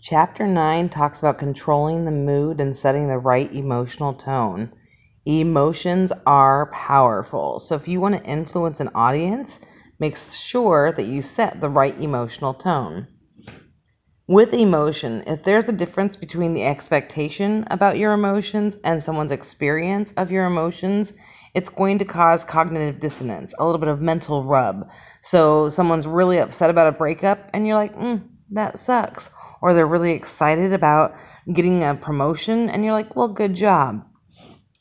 Chapter 9 talks about controlling the mood and setting the right emotional tone. Emotions are powerful, so if you want to influence an audience, make sure that you set the right emotional tone. With emotion, if there's a difference between the expectation about your emotions and someone's experience of your emotions, it's going to cause cognitive dissonance, a little bit of mental rub. So someone's really upset about a breakup and you're like, that sucks. Or they're really excited about getting a promotion and you're like, well, good job.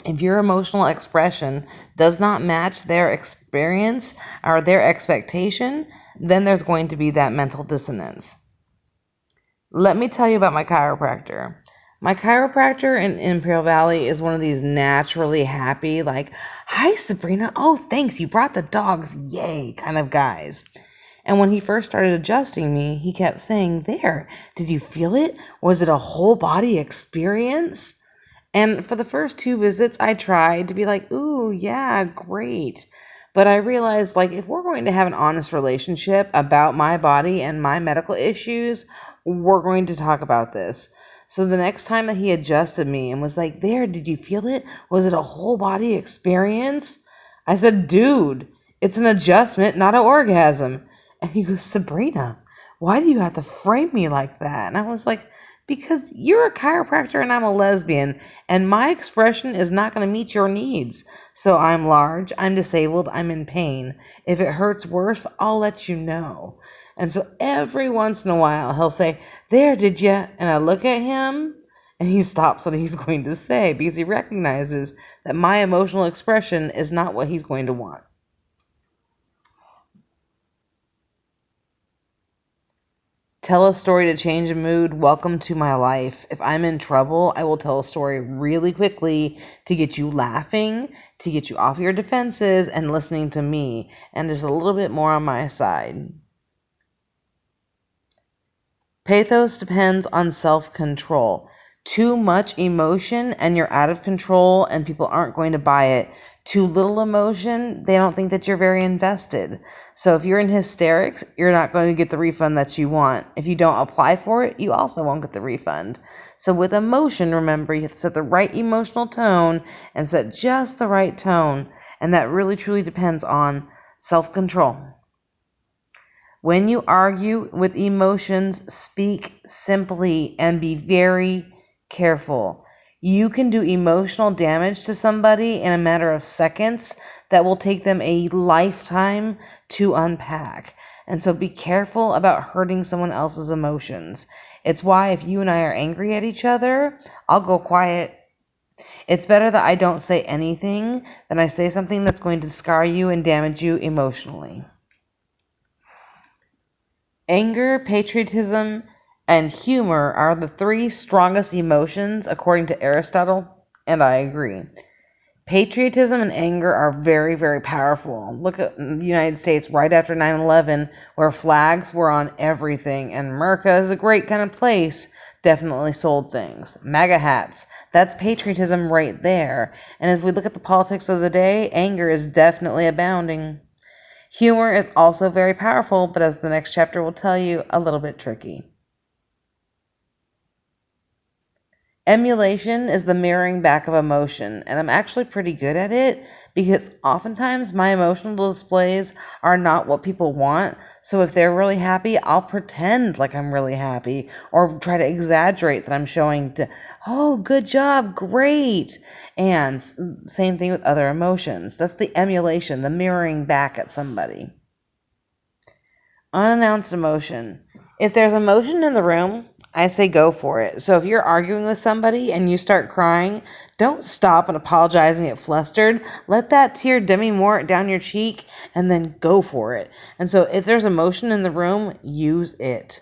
If your emotional expression does not match their experience or their expectation, then there's going to be that mental dissonance. Let me tell you about my chiropractor. My chiropractor in Imperial Valley is one of these naturally happy, like, hi, Sabrina. Oh, thanks. You brought the dogs. Yay, kind of guys. And when he first started adjusting me, he kept saying, there, did you feel it? Was it a whole body experience? And for the first 2 visits, I tried to be like, ooh, yeah, great. But I realized, like, if we're going to have an honest relationship about my body and my medical issues, we're going to talk about this. So the next time that he adjusted me and was like, there, did you feel it? Was it a whole body experience? I said, dude, it's an adjustment, not an orgasm. And he goes, Sabrina, why do you have to frame me like that? And I was like, because you're a chiropractor and I'm a lesbian, and my expression is not going to meet your needs. So I'm large, I'm disabled, I'm in pain. If it hurts worse, I'll let you know. And so every once in a while, he'll say, there, did ya? And I look at him and he stops what he's going to say because he recognizes that my emotional expression is not what he's going to want. Tell a story to change a mood. Welcome to my life. If I'm in trouble, I will tell a story really quickly to get you laughing, to get you off your defenses and listening to me, and just a little bit more on my side. Pathos depends on self-control. Too much emotion and you're out of control and people aren't going to buy it. Too little emotion, they don't think that you're very invested. So if you're in hysterics, you're not going to get the refund that you want. If you don't apply for it, you also won't get the refund. So with emotion, remember, you have to set the right emotional tone and set just the right tone. And that really truly depends on self-control. When you argue with emotions, speak simply and be very careful. You can do emotional damage to somebody in a matter of seconds that will take them a lifetime to unpack. And so be careful about hurting someone else's emotions. It's why if you and I are angry at each other, I'll go quiet. It's better that I don't say anything than I say something that's going to scar you and damage you emotionally. Anger, patriotism, and humor are the 3 strongest emotions according to Aristotle, and I agree. Patriotism and anger are very, very powerful. Look at the United States right after 9/11, where flags were on everything, and America is a great kind of place, definitely sold things. MAGA hats, that's patriotism right there. And as we look at the politics of the day, anger is definitely abounding. Humor is also very powerful, but as the next chapter will tell you, a little bit tricky. Emulation is the mirroring back of emotion, and I'm actually pretty good at it because oftentimes my emotional displays are not what people want. So if they're really happy, I'll pretend like I'm really happy or try to exaggerate that I'm showing oh, good job, great. And same thing with other emotions. That's the emulation, the mirroring back at somebody. Unannounced emotion. If there's emotion in the room, I say go for it. So if you're arguing with somebody and you start crying, don't stop and apologize and get flustered. Let that tear Demi-Moore down your cheek and then go for it. And so if there's emotion in the room, use it.